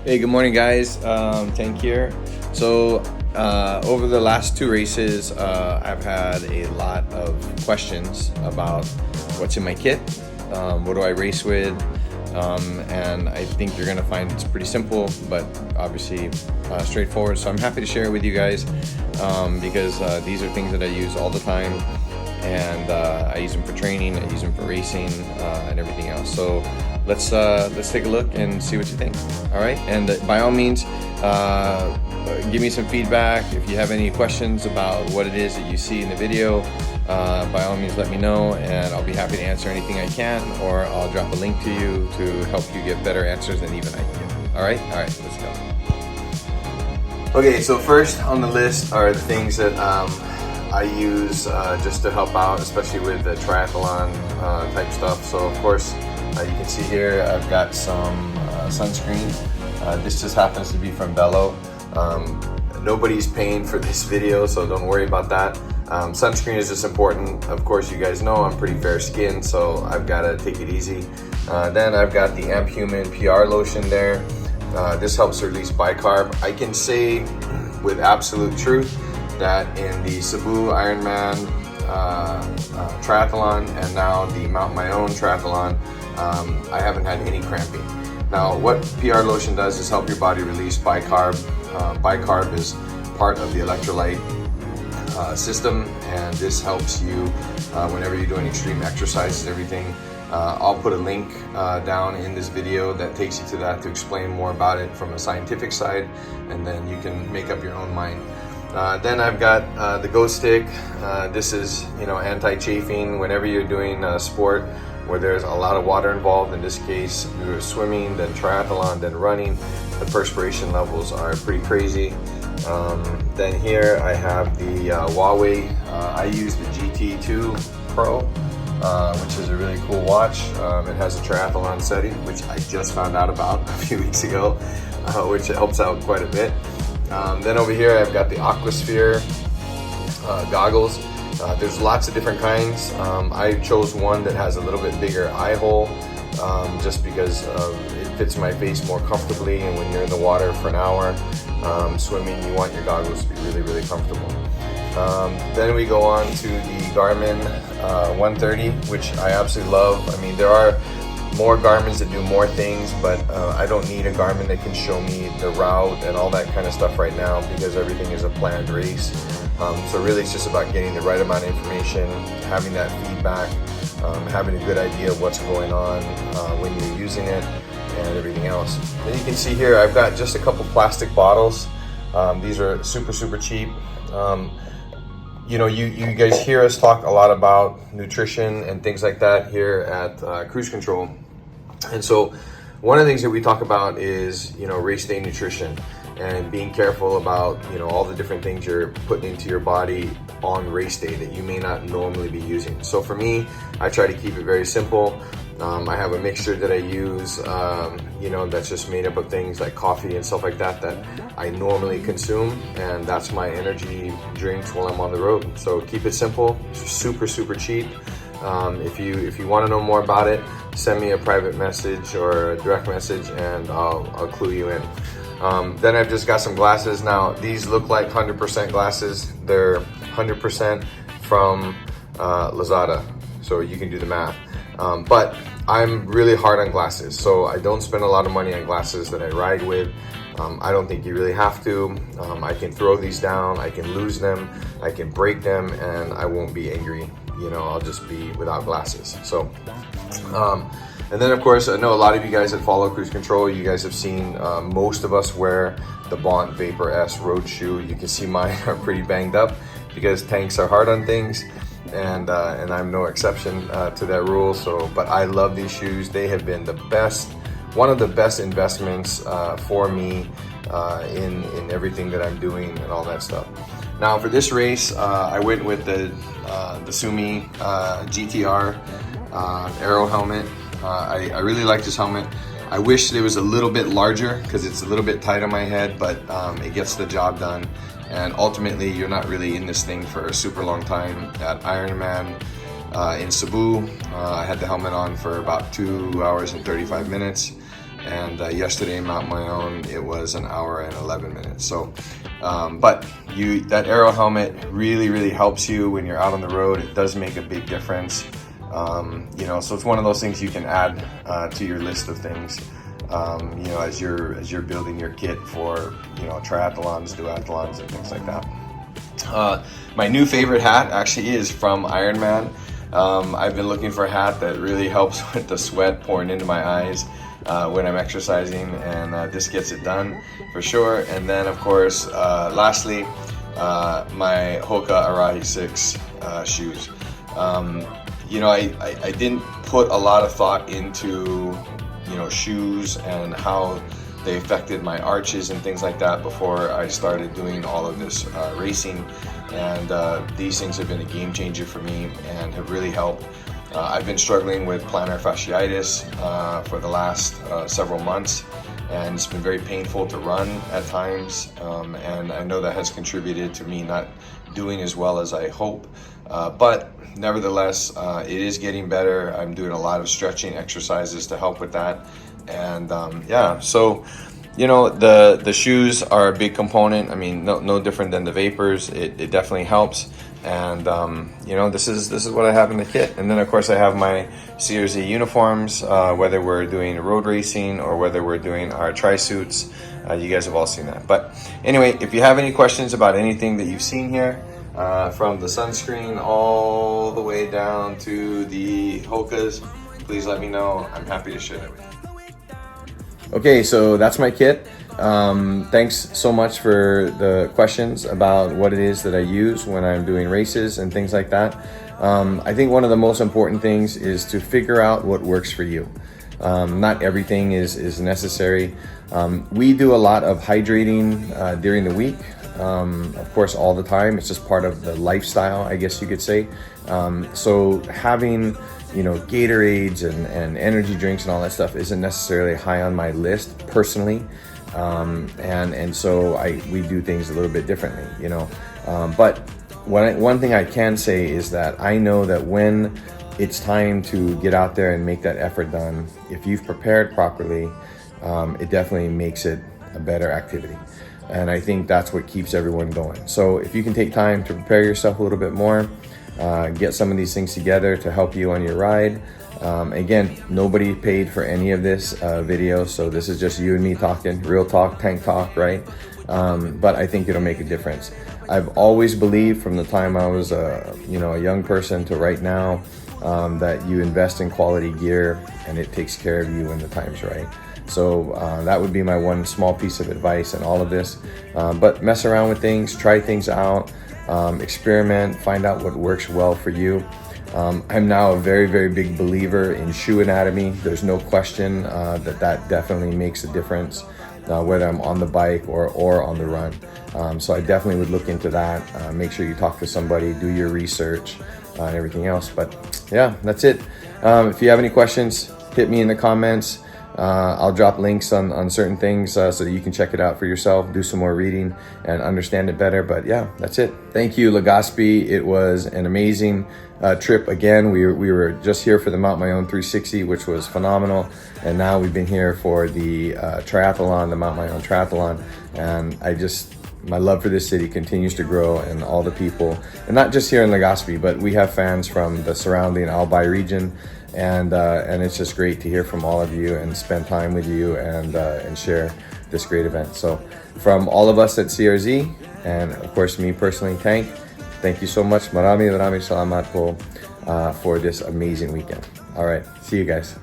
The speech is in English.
Hey, good morning, guys. Tank here. So, over the last two races, I've had a lot of questions about what's in my kit, what do I race with, and I think you're gonna find it's pretty simple, but obviously straightforward. So I'm happy to share it with you guys because these are things that I use all the time, and I use them for training, I use them for racing, and everything else. So let's take a look and see what you think. All right, and by all means, give me some feedback if you have any questions about what it is that you see in the video. By all means, let me know, and I'll be happy to answer anything I can, or I'll drop a link to you to help you get better answers than even I can. All right, let's go. Okay, so first on the list are the things that I use just to help out, especially with the triathlon type stuff. So of course, you can see here I've got some sunscreen. This just happens to be from Bello. Nobody's paying for this video, so don't worry about that. Sunscreen is just important. Of course, you guys know I'm pretty fair skinned, so I've got to take it easy. Then I've got the Amp Human PR lotion there. This helps release bicarb. I can say with absolute truth that in the Cebu Ironman triathlon and now the Mayon triathlon, I haven't had any cramping. Now, what PR lotion does is help your body release bicarb. Bicarb is part of the electrolyte system, and this helps you whenever you're doing extreme exercises and everything. I'll put a link down in this video that takes you to that to explain more about it from a scientific side, and then you can make up your own mind. Then I've got the GoStik. This is, anti-chafing whenever you're doing sport where there's a lot of water involved. In this case, you're swimming, then triathlon, then running. The perspiration levels are pretty crazy. Then here I have the Huawei. I use the GT2 Pro, which is a really cool watch. It has a triathlon setting, which I just found out about a few weeks ago, which helps out quite a bit. Then over here I've got the Aquasphere goggles. There's lots of different kinds. I chose one that has a little bit bigger eye hole, just because it fits my face more comfortably, and when you're in the water for an hour swimming, you want your goggles to be really, really comfortable. Then we go on to the Garmin 130, which I absolutely love. I mean, there are more Garmins that do more things, but I don't need a Garmin that can show me the route and all that kind of stuff right now, because everything is a planned race. So really it's just about getting the right amount of information, having that feedback, having a good idea of what's going on when you're using it, and everything else. Then you can see here I've got just a couple plastic bottles. These are super, super cheap. You guys hear us talk a lot about nutrition and things like that here at Cruise Control. And so one of the things that we talk about is, race day nutrition and being careful about, all the different things you're putting into your body on race day that you may not normally be using. So for me, I try to keep it very simple. I have a mixture that I use, that's just made up of things like coffee and stuff like that I normally consume, and that's my energy drinks while I'm on the road. So keep it simple, super, super cheap. If you want to know more about it, send me a private message or a direct message, and I'll clue you in. Then I've just got some glasses. Now, these look like 100% glasses. They're 100% from Lazada, so you can do the math. But I'm really hard on glasses, so I don't spend a lot of money on glasses that I ride with. I don't think you really have to. I can throw these down, I can lose them, I can break them, and I won't be angry. I'll just be without glasses. So, and then of course, I know a lot of you guys that follow Cruise Control, you guys have seen most of us wear the Bont Vapor S road shoe. You can see mine are pretty banged up because tanks are hard on things. And I'm no exception to that rule. So, but I love these shoes. They have been one of the best investments for me in everything that I'm doing and all that stuff. Now for this race, I went with the Sumi GTR Aero helmet. I really like this helmet. I wish it was a little bit larger because it's a little bit tight on my head, but it gets the job done. And ultimately, you're not really in this thing for a super long time. At Ironman in Cebu, I had the helmet on for about 2 hours and 35 minutes. and yesterday in Mount Mayon it was an hour and 11 minutes. So but that aero helmet really helps you when you're out on the road. It does make a big difference. You know, so it's one of those things you can add to your list of things, you know, as you're building your kit for, you know, triathlons, duathlons, and things like that. My new favorite hat actually is from Ironman. I've been looking for a hat that really helps with the sweat pouring into my eyes when I'm exercising, and this gets it done for sure. And then, of course, lastly, my Hoka Arahi 6 shoes. You know, I didn't put a lot of thought into, you know, shoes and how they affected my arches and things like that before I started doing all of this racing. And these things have been a game changer for me and have really helped. I've been struggling with plantar fasciitis for the last several months, and it's been very painful to run at times. And I know that has contributed to me not doing as well as I hope. But nevertheless, it is getting better. I'm doing a lot of stretching exercises to help with that. And yeah, so, you know, the shoes are a big component. I mean, no different than the vapors. It definitely helps. And you know, this is what I have in the kit. And then of course I have my CRZ uniforms, whether we're doing road racing or whether we're doing our tri-suits. You guys have all seen that. But anyway, if you have any questions about anything that you've seen here, from the sunscreen all the way down to the Hokas, please let me know. I'm happy to share that with you. Okay, so that's my kit. Thanks so much for the questions about what it is that I use when I'm doing races and things like that. I think one of the most important things is to figure out what works for you. Not everything is necessary. We do a lot of hydrating during the week. Of course, all the time. It's just part of the lifestyle, I guess you could say. So having, you know, Gatorades and energy drinks and all that stuff isn't necessarily high on my list personally. And so we do things a little bit differently, you know. But one thing I can say is that I know that when it's time to get out there and make that effort done, if you've prepared properly, it definitely makes it a better activity. And I think that's what keeps everyone going. So if you can take time to prepare yourself a little bit more, get some of these things together to help you on your ride. Again, nobody paid for any of this video, so this is just you and me talking, real talk, tank talk, right? But I think it'll make a difference. I've always believed from the time I was a young person to right now, that you invest in quality gear and it takes care of you when the time's right. So that would be my one small piece of advice in all of this. But mess around with things, try things out, experiment, find out what works well for you. I'm now a very big believer in shoe anatomy. There's no question that definitely makes a difference, whether I'm on the bike or on the run. So I definitely would look into that. Make sure you talk to somebody, do your research, and everything else. But yeah, that's it. If you have any questions, hit me in the comments. I'll drop links on certain things so that you can check it out for yourself, do some more reading and understand it better. But yeah, that's it. Thank you, Legazpi. It was an amazing trip again. We were just here for the Mount Mayon 360, which was phenomenal. And now we've been here for the triathlon, the Mount Mayon triathlon. And my love for this city continues to grow, and all the people, and not just here in Legazpi, but we have fans from the surrounding Albay region. And it's just great to hear from all of you and spend time with you and share this great event. So from all of us at CRZ, and of course me personally, Tank, thank you so much. Maraming salamat po for this amazing weekend. All right, see you guys.